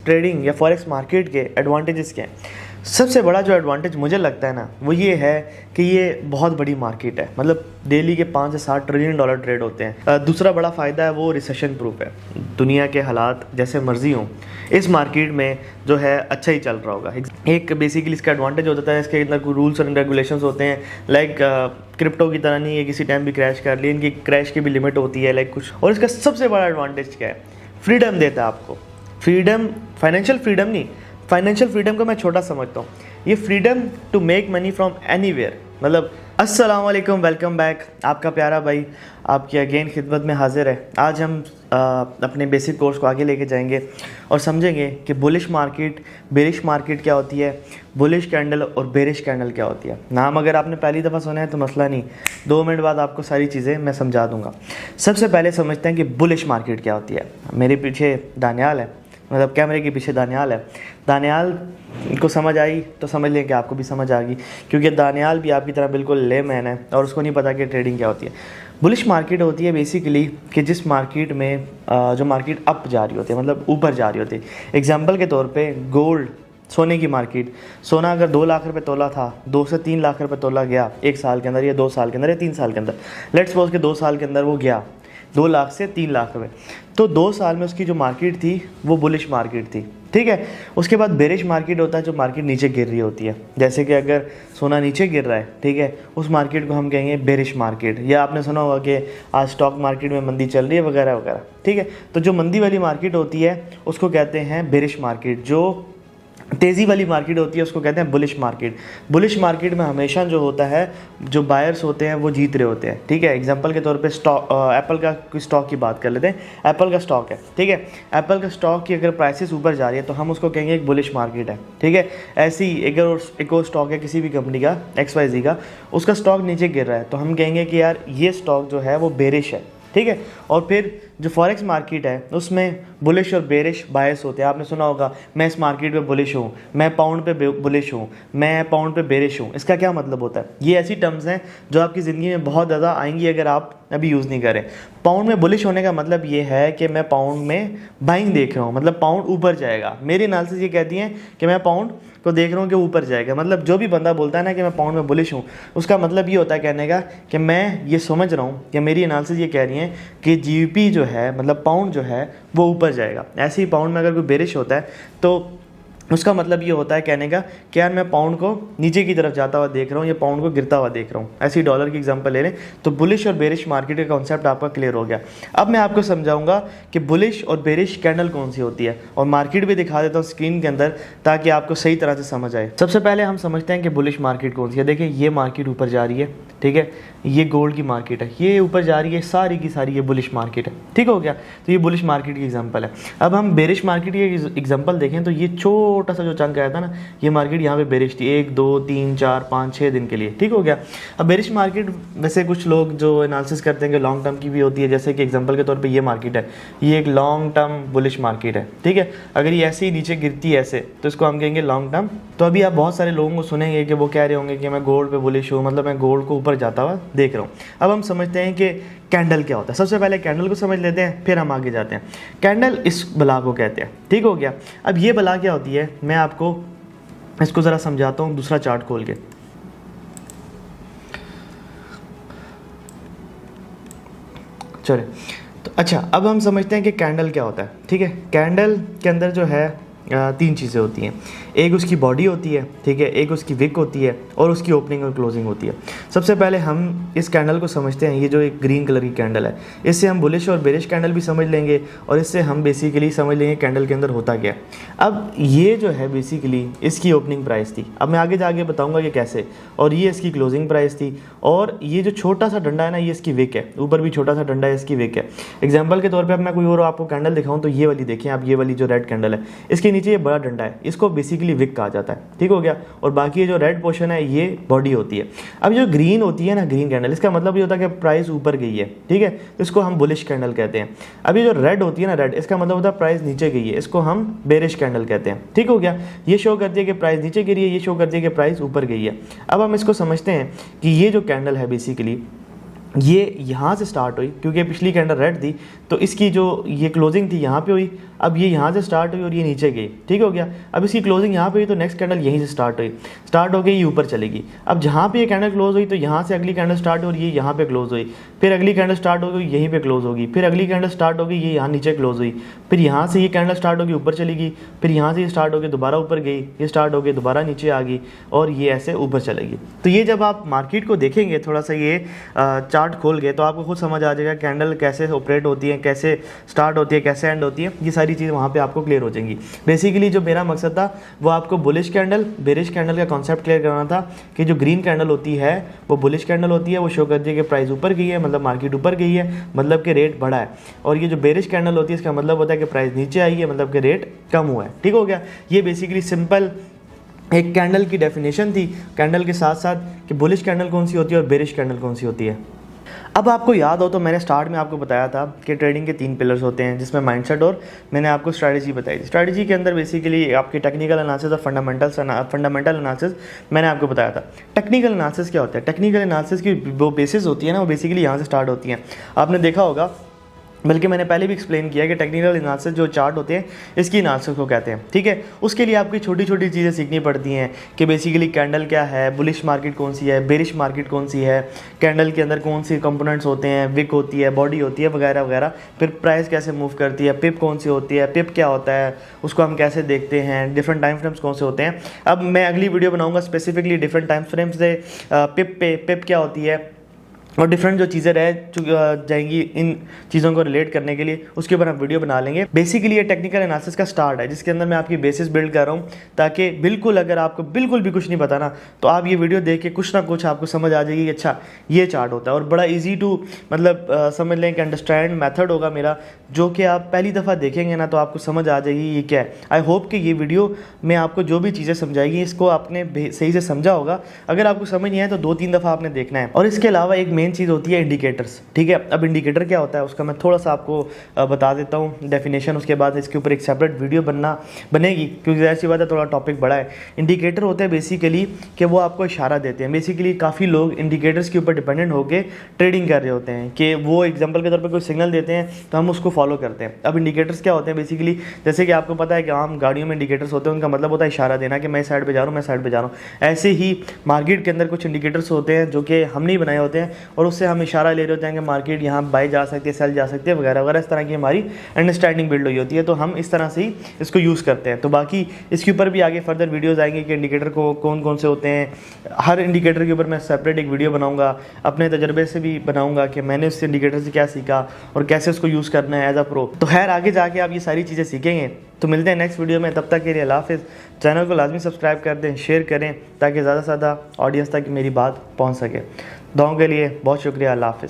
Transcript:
Trading या forex market के advantages क्या हैं। सबसे बड़ा जो एडवांटेज मुझे लगता है ना, वो ये है कि ये बहुत बड़ी मार्केट है, मतलब डेली के 5 से 7 ट्रिलियन डॉलर ट्रेड होते हैं। दूसरा बड़ा फ़ायदा है वो रिसेशन प्रूफ है। दुनिया के हालात जैसे मर्जी हों, इस मार्केट में जो है अच्छा ही चल रहा होगा। एक बेसिकली इसका एडवांटेज होता है, इसके अंदर कोई रूल्स एंड रेगुलेशंस होते हैं, लाइक क्रिप्टो की तरह नहीं है किसी टाइम भी क्रैश कर ली, इनकी क्रैश की भी लिमिट होती है लाइक कुछ। और इसका सबसे बड़ा एडवांटेज क्या है, फ्रीडम देता है आपको। फ्रीडम, फाइनेंशियल फ्रीडम नहीं, फाइनेंशियल फ्रीडम को मैं छोटा समझता हूँ, ये freedom to make money from anywhere. मतलब अस्सलाम वालेकुम, वेलकम बैक। आपका प्यारा भाई आपकी अगेन खिदमत में हाजिर है। आज हम अपने बेसिक कोर्स को आगे लेके जाएंगे और समझेंगे कि बुलिश मार्केट, बेरिश मार्केट क्या होती है, बुलिश कैंडल और बेरिश कैंडल क्या होती है। नाम अगर आपने पहली दफ़ा सुना है तो मसला नहीं, 2 मिनट बाद आपको सारी चीज़ें मैं समझा दूंगा। सबसे पहले समझते हैं कि बुलिश मार्केट क्या होती है। मेरे पीछे दानियाल है, मतलब कैमरे के पीछे दानियाल है। दानियाल को समझ आई तो समझ लें कि आपको भी समझ आ गई, क्योंकि दानियाल भी आपकी तरह बिल्कुल लेमैन है और उसको नहीं पता कि ट्रेडिंग क्या होती है। बुलिश मार्केट होती है बेसिकली कि जिस मार्केट में जो मार्केट अप जा रही होती है, मतलब ऊपर जा रही होती है। एग्जांपल के तौर पे गोल्ड, सोने की मार्केट, सोना अगर 2 लाख रुपए तोला था, 2 से 3 लाख रुपए तोला गया 1 साल के अंदर या 2 साल के अंदर या 3 साल के अंदर, लेट्स सपोज के 2 साल के अंदर वो गया 2 लाख से 3 लाख रुपए, तो 2 साल में उसकी जो मार्केट थी वो बुलिश मार्केट थी, ठीक है। उसके बाद बेरिश मार्केट होता है, जो मार्केट नीचे गिर रही होती है। जैसे कि अगर सोना नीचे गिर रहा है, ठीक है, उस मार्केट को हम कहेंगे बेरिश मार्केट। या आपने सुना होगा कि आज स्टॉक मार्केट में मंदी चल रही है वगैरह वगैरह, ठीक है। तो जो मंदी वाली मार्केट होती है उसको कहते हैं बेरिश मार्केट। जो तेज़ी वाली मार्केट होती है उसको कहते हैं बुलिश मार्केट। बुलिश मार्केट में हमेशा जो होता है, जो बायर्स होते हैं वो जीत रहे होते हैं, ठीक है। एग्जांपल के तौर पे स्टॉक, एप्पल का कोई स्टॉक की बात कर लेते हैं। एप्पल का स्टॉक है, ठीक है। एप्पल का स्टॉक की अगर प्राइसेस ऊपर जा रही है तो हम उसको कहेंगे एक बुलिश मार्केट है, ठीक है। ऐसे ही एक और स्टॉक है किसी भी कंपनी का, XYZ का, उसका स्टॉक नीचे गिर रहा है तो हम कहेंगे कि यार ये स्टॉक जो है वो बेरिश है, ठीक है। और फिर जो फॉरेक्स मार्केट है उसमें बुलिश और बेरिश बायस होते हैं। आपने सुना होगा मैं इस मार्केट पे बुलिश हूँ, मैं पाउंड पे बुलिश हूँ, मैं पाउंड पे बेरिश हूँ। इसका क्या मतलब होता है? ये ऐसी टर्म्स हैं जो आपकी ज़िंदगी में बहुत ज़्यादा आएंगी अगर आप अभी यूज़ नहीं करें। पाउंड में बुलिश होने का मतलब ये है कि मैं पाउंड में बाइंग देख रहा हूँ, मतलब पाउंड ऊपर जाएगा। मेरी एनालिसिस ये कहती है कि मैं पाउंड को देख रहा हूँ कि ऊपर जाएगा। मतलब जो भी बंदा बोलता है ना कि मैं पाउंड में बुलिश हूँ, उसका मतलब ये होता है कहने का कि मैं ये समझ रहा हूँ कि मेरी एनालिसिस ये कह रही है कि GBP जो है, मतलब पाउंड जो है वो ऊपर जाएगा। ऐसे ही पाउंड में अगर कोई बेरिश होता है तो उसका मतलब ये होता है कहने का कि यार मैं पाउंड को नीचे की तरफ जाता हुआ देख रहा हूँ या पाउंड को गिरता हुआ देख रहा हूँ। ऐसी डॉलर की एग्जांपल ले लें तो बुलिश और बेरिश मार्केट का कॉन्सेप्ट आपका क्लियर हो गया। अब मैं आपको समझाऊंगा कि बुलिश और बेरिश कैंडल कौन सी होती है और मार्केट भी दिखा देता हूँ स्क्रीन के अंदर ताकि आपको सही तरह से समझ आए। सबसे पहले हम समझते हैं कि बुलिश मार्केट कौन सी है। देखिए ये मार्केट ऊपर जा रही है, ठीक है, ये गोल्ड की मार्केट है, ये ऊपर जा रही है, सारी की सारी ये बुलिश मार्केट है, ठीक हो गया। तो ये बुलिश मार्केट की एग्जांपल है। अब हम बेरिश मार्केट की एग्जांपल देखें तो ये छोटा सा जो चंक आया था ना, ये मार्केट यहाँ पे बेरिश थी 1 2 3 4 5 6 दिन के लिए, ठीक हो गया। अब बेरिश मार्केट वैसे कुछ लोग जो एनालिसिस करते हैं कि लॉन्ग टर्म की भी होती है, जैसे कि एग्जांपल के तौर पे ये मार्केट है, ये एक लॉन्ग टर्म बुलिश मार्केट है, ठीक है। अगर ये ऐसे ही नीचे गिरती है ऐसे तो इसको हम कहेंगे लॉन्ग टर्म। तो अभी आप बहुत सारे लोगों को सुनेंगे कि वो कह रहे होंगे कि मैं गोल्ड पे बुलिश हूँ, मतलब मैं गोल्ड को ऊपर जाता हुआ देख रहा हूँ। अब हम समझते हैं कि कैंडल क्या होता है। सबसे पहले कैंडल को समझ लेते हैं, फिर हम आगे जाते हैं। कैंडल इस बला को कहते हैं, ठीक हो गया। अब ये बला क्या होती है मैं आपको इसको ज़रा समझाता हूँ दूसरा चार्ट खोल के। चलिए तो अच्छा, अब हम समझते हैं कि कैंडल क्या होता है, ठीक है। कैंडल के अंदर जो है 3 चीज़ें होती हैं। एक उसकी बॉडी होती है, ठीक है, एक उसकी विक होती है और उसकी ओपनिंग और क्लोजिंग होती है। सबसे पहले हम इस कैंडल को समझते हैं। ये जो एक ग्रीन कलर की कैंडल है, इससे हम बुलिश और बेरिश कैंडल भी समझ लेंगे और इससे हम बेसिकली समझ लेंगे कैंडल के अंदर होता क्या है। अब ये जो है बेसिकली इसकी ओपनिंग प्राइस थी, अब मैं आगे जाके बताऊँगा कि कैसे, और ये इसकी क्लोजिंग प्राइस थी। और ये जो छोटा सा डंडा है ना, ये इसकी विक है, ऊपर भी छोटा सा डंडा है, इसकी विक है। एग्जाम्पल के तौर पर अब मैं कोई और आपको कैंडल दिखाऊँ तो ये वाली देखिए आप, ये वाली जो रेड कैंडल है, इसके नीचे ये बड़ा डंडा है, इसको बेसिकली विक कहा जाता है, ठीक हो गया। और बाकी ये जो रेड पोर्शन है ये बॉडी होती है। अब जो ग्रीन होती है ना, ग्रीन कैंडल, इसका मतलब ये होता है कि प्राइस ऊपर गई है, ठीक है, तो इसको हम बुलिश कैंडल कहते हैं। अब ये जो रेड होती है ना, रेड, इसका मतलब होता है प्राइस नीचे गई है, इसको हम बेरिश कैंडल कहते हैं, ठीक हो गया। ये शो करती है कि प्राइस नीचे गिरी है, ये शो करती है कि प्राइस ऊपर गई है। अब हम इसको समझते हैं कि ये जो कैंडल है बेसिकली ये यहाँ से स्टार्ट हुई क्योंकि पिछली कैंडल रेड थी, तो इसकी जो ये क्लोजिंग थी यहाँ पे हुई, अब ये यहाँ से स्टार्ट हुई और ये नीचे गई, ठीक हो गया। अब इसकी क्लोजिंग यहाँ पे हुई तो नेक्स्ट कैंडल यहीं से स्टार्ट हुई, स्टार्ट हो गई ये ऊपर चलेगी। अब जहाँ पे ये कैंडल क्लोज हुई तो यहाँ से अगली कैंडल स्टार्ट हुई और ये यहाँ पे क्लोज हुई, फिर अगली कैंडल स्टार्ट हो गई यहीं पे क्लोज होगी, फिर अगली कैंडल स्टार्ट हो गई ये यहाँ नीचे क्लोज हुई, फिर यहाँ से ये कैंडल स्टार्ट होगी ऊपर चलेगी, फिर यहाँ से ये स्टार्ट होगी दोबारा ऊपर गई, ये स्टार्ट हो गई दोबारा नीचे आ गई और ये ऐसे ऊपर चलेगी। तो ये जब आप मार्केट को देखेंगे थोड़ा सा ये चार्ट खोल के, तो आपको खुद समझ आ जाएगा कैंडल कैसे ऑपरेट होती है, कैसे स्टार्ट होती है, कैसे एंड होती है, ये सारी चीज़ वहाँ पे आपको क्लियर हो जाएंगी। बेसिकली जो मेरा मकसद था वो आपको बुलिश कैंडल बेरिश कैंडल का कॉन्सेप्ट क्लियर करना था कि जो ग्रीन कैंडल होती है वो बुलिश कैंडल होती है, वो शो करती है कि प्राइस ऊपर गई है, मतलब मार्केट ऊपर गई है, मतलब कि रेट बढ़ा है। और ये जो बेरिश कैंडल होती है इसका मतलब होता है कि प्राइस नीचे आई है, मतलब कि रेट कम हुआ है, ठीक हो गया। ये बेसिकली सिंपल एक कैंडल की डेफिनेशन थी, कैंडल के साथ साथ कि बुलिश कैंडल कौन सी होती है और बेरिश कैंडल कौन सी होती है। अब आपको याद हो तो मैंने स्टार्ट में आपको बताया था कि ट्रेडिंग के 3 पिलर्स होते हैं, जिसमें माइंडसेट और मैंने आपको स्ट्रैटेजी बताई थी। स्ट्रैटेजी के अंदर बेसिकली आपकी टेक्निकल एनालिसिस और फंडामेंटल एनालिसिस मैंने आपको बताया था। टेक्निकल एनालिसिस क्या होता है? टेक्निकल एनालिसिस की वो बेसिस होती है ना, वो बेसिकली यहाँ से स्टार्ट होती हैं। आपने देखा होगा, बल्कि मैंने पहले भी एक्सप्लेन किया कि टेक्निकल एनालिसिस जो चार्ट होते हैं इसकी एनालिसिस को कहते हैं, ठीक है। उसके लिए आपकी छोटी छोटी चीज़ें सीखनी पड़ती हैं कि बेसिकली कैंडल क्या है, बुलिश मार्केट कौन सी है, बेरिश मार्केट कौन सी है, कैंडल के अंदर कौन सी कंपोनेंट्स होते हैं, विक होती है, बॉडी होती है, वगैरह वगैरह। फिर प्राइस कैसे मूव करती है, पिप कौन सी होती है, पिप क्या होता है, उसको हम कैसे देखते हैं, डिफरेंट टाइम फ्रेम्स कौन से होते हैं। अब मैं अगली वीडियो बनाऊँगा स्पेसिफिकली डिफरेंट टाइम फ्रेम्स से पिप क्या होती है और डिफरेंट जो चीज़ें रह जाएंगी इन चीज़ों को रिलेट करने के लिए, उसके ऊपर हम वीडियो बना लेंगे। बेसिकली ये टेक्निकल एनालिसिस का स्टार्ट है, जिसके अंदर मैं आपकी बेसिस बिल्ड कर रहा हूँ, ताकि बिल्कुल अगर आपको बिल्कुल भी कुछ नहीं पता ना, तो आप ये वीडियो देख के कुछ ना कुछ आपको समझ आ जाएगी कि अच्छा ये चार्ट होता है। और बड़ा ईजी टू मतलब समझ लें कि अंडरस्टैंड मैथड होगा मेरा, जो कि आप पहली दफ़ा देखेंगे ना तो आपको समझ आ जाएगी ये क्या है। आई होप कि ये वीडियो में आपको जो भी चीज़ें समझाएगी इसको आपने सही से समझा होगा। अगर आपको समझ नहीं आए तो 2-3 दफ़ा आपने देखना है। और इसके अलावा एक मेन चीज़ होती है इंडिकेटर्स, ठीक है। अब इंडिकेटर क्या होता है उसका मैं थोड़ा सा आपको बता देता हूँ डेफिनेशन, उसके बाद इसके ऊपर एक सेपरेट वीडियो बनेगी, क्योंकि ऐसी बात है थोड़ा टॉपिक बड़ा है। इंडिकेटर होते हैं बेसिकली कि वो आपको इशारा देते हैं। बेसिकली काफ़ी लोग इंडिकेटर्स के ऊपर डिपेंडेंट होकर ट्रेडिंग कर रहे होते हैं कि वो एग्जाम्पल के तौर पर कोई सिग्नल देते हैं तो हम उसको फॉलो करते हैं। अब इंडिकेटर्स क्या होते हैं? बेसिकली जैसे कि आपको पता है कि आम गाड़ियों में इंडिकेटर्स होते हैं, उनका मतलब होता है इशारा देना कि मैं साइड पे जा रहा हूँ, मैं साइड पे जा रहा हूँ। ऐसे ही मार्केट के अंदर कुछ इंडिकेटर्स होते हैं जो कि हम नहीं बनाए होते हैं, और उससे हम इशारा ले रहे होते हैं कि मार्केट यहाँ बाय जा सकती है, सेल जा सकती है, वगैरह वगैरह। इस तरह की हमारी अंडरस्टैंडिंग बिल्ड हुई होती है, तो हम इस तरह से ही इसको यूज़ करते हैं। तो बाकी इसके ऊपर भी आगे फर्दर वीडियोज़ आएंगे कि इंडिकेटर को कौन कौन से होते हैं। हर इंडिकेटर के ऊपर मैं सेपरेट एक वीडियो बनाऊँगा, अपने तजर्बे से भी बनाऊँगा कि मैंने उस इंडिकेटर से क्या सीखा और कैसे उसको यूज़ करना है एज अ प्रो। तो खैर आगे जाके आप ये सारी चीज़ें सीखेंगे। तो मिलते हैं नेक्स्ट वीडियो में, तब तक के लिए अल्लाह हाफ़िज़। चैनल को लाजमी सब्सक्राइब कर दें, शेयर करें, ताकि ज़्यादा से ज़्यादा ऑडियंस तक मेरी बात पहुंच सके। दुआओं के लिए बहुत शुक्रिया। अल्लाह हाफ़िज़।